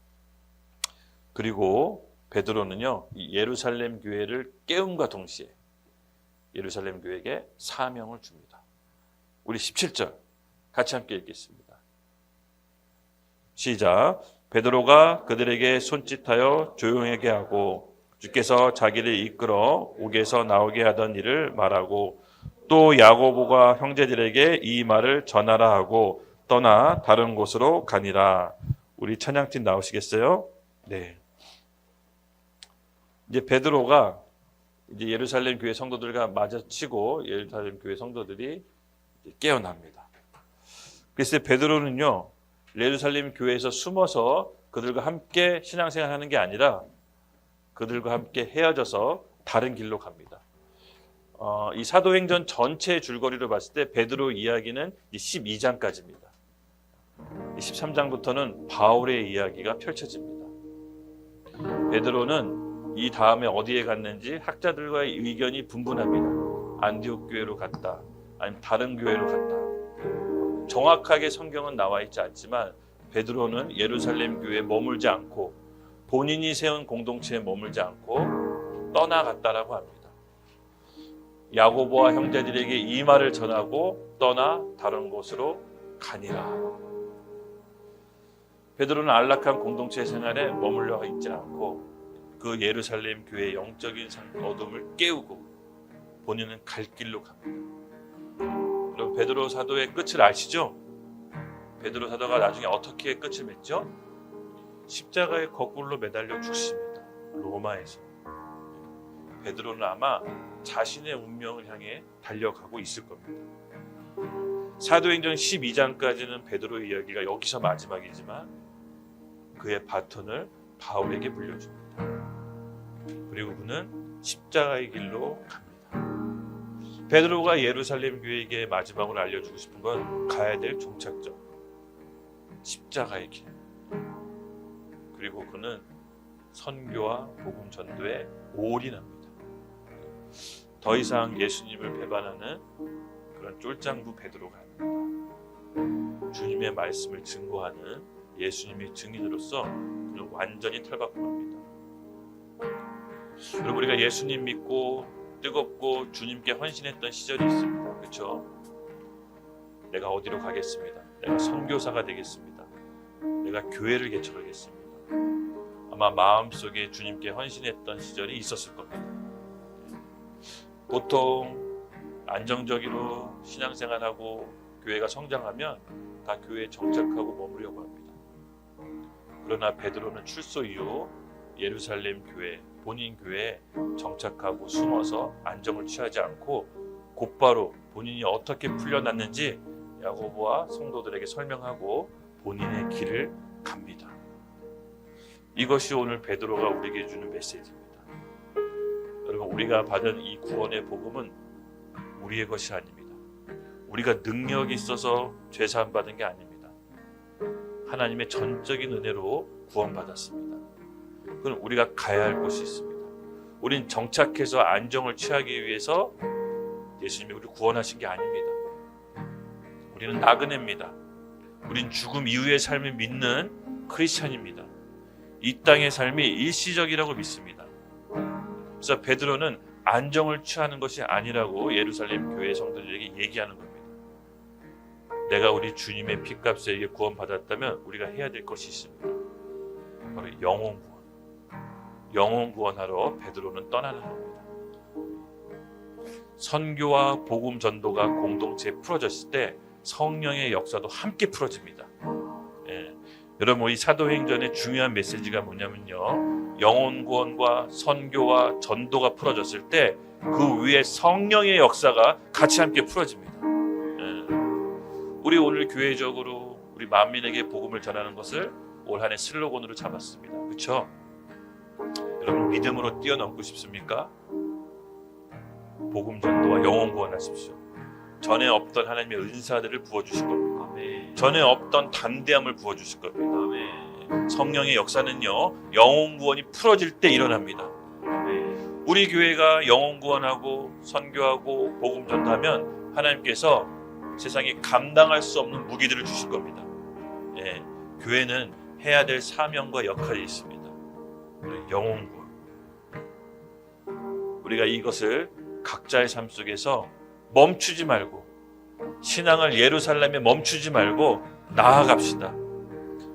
그리고 베드로는요, 이 예루살렘 교회를 깨움과 동시에 예루살렘 교회에게 사명을 줍니다. 우리 17절 같이 함께 읽겠습니다. 시작. 베드로가 그들에게 손짓하여 조용하게 하고 주께서 자기를 이끌어 옥에서 나오게 하던 일을 말하고 또 야고보가 형제들에게 이 말을 전하라 하고 떠나 다른 곳으로 가니라. 우리 찬양팀 나오시겠어요? 네. 이제 베드로가 이제 예루살렘 교회 성도들과 마주치고 예루살렘 교회 성도들이 깨어납니다. 그래서 베드로는요, 예루살렘 교회에서 숨어서 그들과 함께 신앙생활하는 게 아니라 그들과 함께 헤어져서 다른 길로 갑니다. 이 사도행전 전체 줄거리로 봤을 때 베드로 이야기는 12장까지입니다. 13장부터는 바울의 이야기가 펼쳐집니다. 베드로는 이 다음에 어디에 갔는지 학자들과의 의견이 분분합니다. 안디옥 교회로 갔다, 아니면 다른 교회로 갔다. 정확하게 성경은 나와 있지 않지만 베드로는 예루살렘 교회에 머물지 않고 본인이 세운 공동체에 머물지 않고 떠나갔다라고 합니다. 야고보와 형제들에게 이 말을 전하고 떠나 다른 곳으로 가니라. 베드로는 안락한 공동체 생활에 머물러 있지 않고 그 예루살렘 교회의 영적인 어둠을 깨우고 본인은 갈 길로 갑니다. 여러분, 베드로 사도의 끝을 아시죠? 베드로 사도가 나중에 어떻게 끝을 맺죠? 십자가에 거꾸로 매달려 죽습니다. 로마에서. 베드로는 아마 자신의 운명을 향해 달려가고 있을 겁니다. 사도행전 12장까지는 베드로의 이야기가 여기서 마지막이지만 그의 바톤을 바울에게 물려줍니다. 그리고 그는 십자가의 길로 갑니다. 베드로가 예루살렘 교회에게 마지막으로 알려주고 싶은 건 가야 될 종착점, 십자가의 길. 그리고 그는 선교와 복음 전도에 올인합니다. 더 이상 예수님을 배반하는 그런 쫄장부 베드로가 아닙니다. 주님의 말씀을 증거하는 예수님의 증인으로서 그는 완전히 탈바꿈합니다. 여러분, 우리가 예수님 믿고 뜨겁고 주님께 헌신했던 시절이 있습니다. 그렇죠? 내가 어디로 가겠습니다. 내가 선교사가 되겠습니다. 내가 교회를 개척하겠습니다. 아마 마음속에 주님께 헌신했던 시절이 있었을 겁니다. 보통 안정적으로 신앙생활하고 교회가 성장하면 다 교회에 정착하고 머무려고 합니다. 그러나 베드로는 출소 이후 예루살렘 교회, 본인 교회에 정착하고 숨어서 안정을 취하지 않고 곧바로 본인이 어떻게 풀려났는지 야고보와 성도들에게 설명하고 본인의 길을 갑니다. 이것이 오늘 베드로가 우리에게 주는 메시지입니다. 여러분, 우리가 받은 이 구원의 복음은 우리의 것이 아닙니다. 우리가 능력이 있어서 죄사함 받은 게 아닙니다. 하나님의 전적인 은혜로 구원받았습니다. 그건 우리가 가야 할 곳이 있습니다. 우린 정착해서 안정을 취하기 위해서 예수님이 우리를 구원하신 게 아닙니다. 우리는 나그네입니다. 우린 죽음 이후의 삶을 믿는 크리스찬입니다. 이 땅의 삶이 일시적이라고 믿습니다. 그래서 베드로는 안정을 취하는 것이 아니라고 예루살렘 교회 성도들에게 얘기하는 겁니다. 내가 우리 주님의 피값에 의해 구원받았다면 우리가 해야 될 것이 있습니다. 바로 영혼 구원. 영혼 구원하러 베드로는 떠나는 겁니다. 선교와 복음 전도가 공동체에 풀어졌을 때 성령의 역사도 함께 풀어집니다. 여러분, 이 사도행전의 중요한 메시지가 뭐냐면요, 영혼 구원과 선교와 전도가 풀어졌을 때 그 위에 성령의 역사가 같이 함께 풀어집니다. 우리 오늘 교회적으로 우리 만민에게 복음을 전하는 것을 올 한 해 슬로건으로 잡았습니다. 그렇죠? 여러분, 믿음으로 뛰어넘고 싶습니까? 복음 전도와 영혼 구원하십시오. 전에 없던 하나님의 은사들을 부어주실 겁니다. 아멘. 전에 없던 담대함을 부어주실 겁니다. 아멘. 성령의 역사는요, 영혼 구원이 풀어질 때 일어납니다. 아멘. 우리 교회가 영혼 구원하고 선교하고 복음 전도하면 하나님께서 세상에 감당할 수 없는 무기들을 주실 겁니다. 교회는 해야 될 사명과 역할이 있습니다. 영혼 구원. 우리가 이것을 각자의 삶 속에서 멈추지 말고, 신앙을 예루살렘에 멈추지 말고 나아갑시다.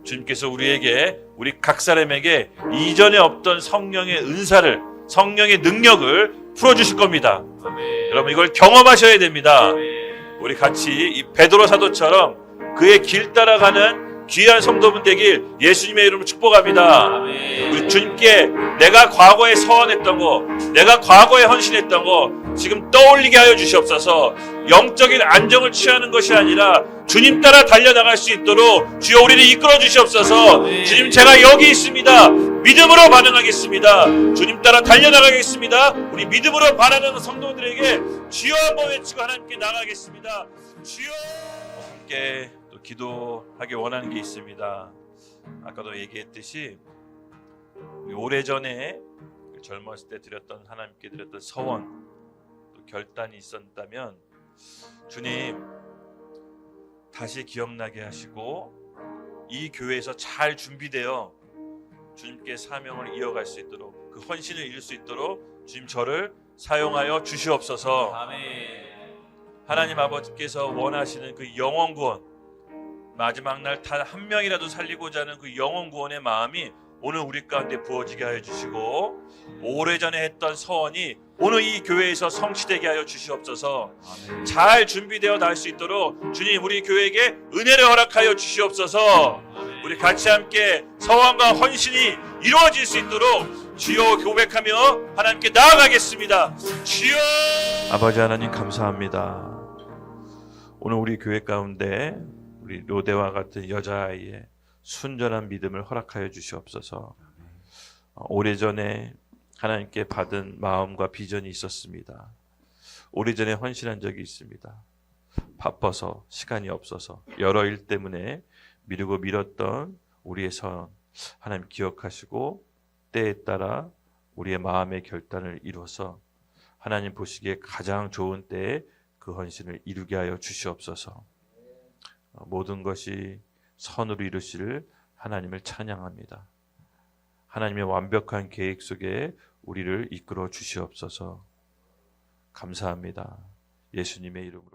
주님께서 우리 각 사람에게 이전에 없던 성령의 은사를, 성령의 능력을 풀어주실 겁니다. 아멘. 여러분, 이걸 경험하셔야 됩니다. 아멘. 우리 같이 이 베드로 사도처럼 그의 길 따라가는 귀한 성도분 되길 예수님의 이름으로 축복합니다. 아멘. 우리 주님께 내가 과거에 서원했던 거, 내가 과거에 헌신했던 거 지금 떠올리게 하여 주시옵소서. 영적인 안정을 취하는 것이 아니라 주님 따라 달려나갈 수 있도록 주여 우리를 이끌어 주시옵소서. 아멘. 주님, 제가 여기 있습니다. 믿음으로 반응하겠습니다. 주님 따라 달려나가겠습니다. 우리 믿음으로 반응하는 성도들에게 주여 한번 외치고 하나님께 나가겠습니다. 주여. 함께 또 기도하기 원하는 게 있습니다. 아까도 얘기했듯이 우리 오래전에 젊었을 때 드렸던, 하나님께 드렸던 서원, 또 결단이 있었다면 주님 다시 기억나게 하시고 이 교회에서 잘 준비되어 주님께 사명을 이어갈 수 있도록, 그 헌신을 이룰 수 있도록 주님 저를 사용하여 주시옵소서. 아멘. 하나님 아버지께서 원하시는 그 영혼 구원, 마지막 날 단 한 명이라도 살리고자 하는 그 영혼 구원의 마음이 오늘 우리 가운데 부어지게 하여 주시고, 오래전에 했던 서원이 오늘 이 교회에서 성취되게 하여 주시옵소서. 아멘. 잘 준비되어 나올 수 있도록 주님 우리 교회에게 은혜를 허락하여 주시옵소서. 아멘. 우리 같이 함께 서원과 헌신이 이루어질 수 있도록 주여 고백하며 하나님께 나아가겠습니다. 주여. 아버지 하나님 감사합니다. 오늘 우리 교회 가운데 우리 로데와 같은 여자아이의 순전한 믿음을 허락하여 주시옵소서. 오래전에 하나님께 받은 마음과 비전이 있었습니다. 오래전에 헌신한 적이 있습니다. 바빠서 시간이 없어서 여러 일 때문에 미루고 미뤘던 우리의 선 하나님 기억하시고 때에 따라 우리의 마음의 결단을 이루어서 하나님 보시기에 가장 좋은 때에 그 헌신을 이루게 하여 주시옵소서. 모든 것이 선으로 이루실 하나님을 찬양합니다. 하나님의 완벽한 계획 속에 우리를 이끌어 주시옵소서. 감사합니다. 예수님의 이름으로.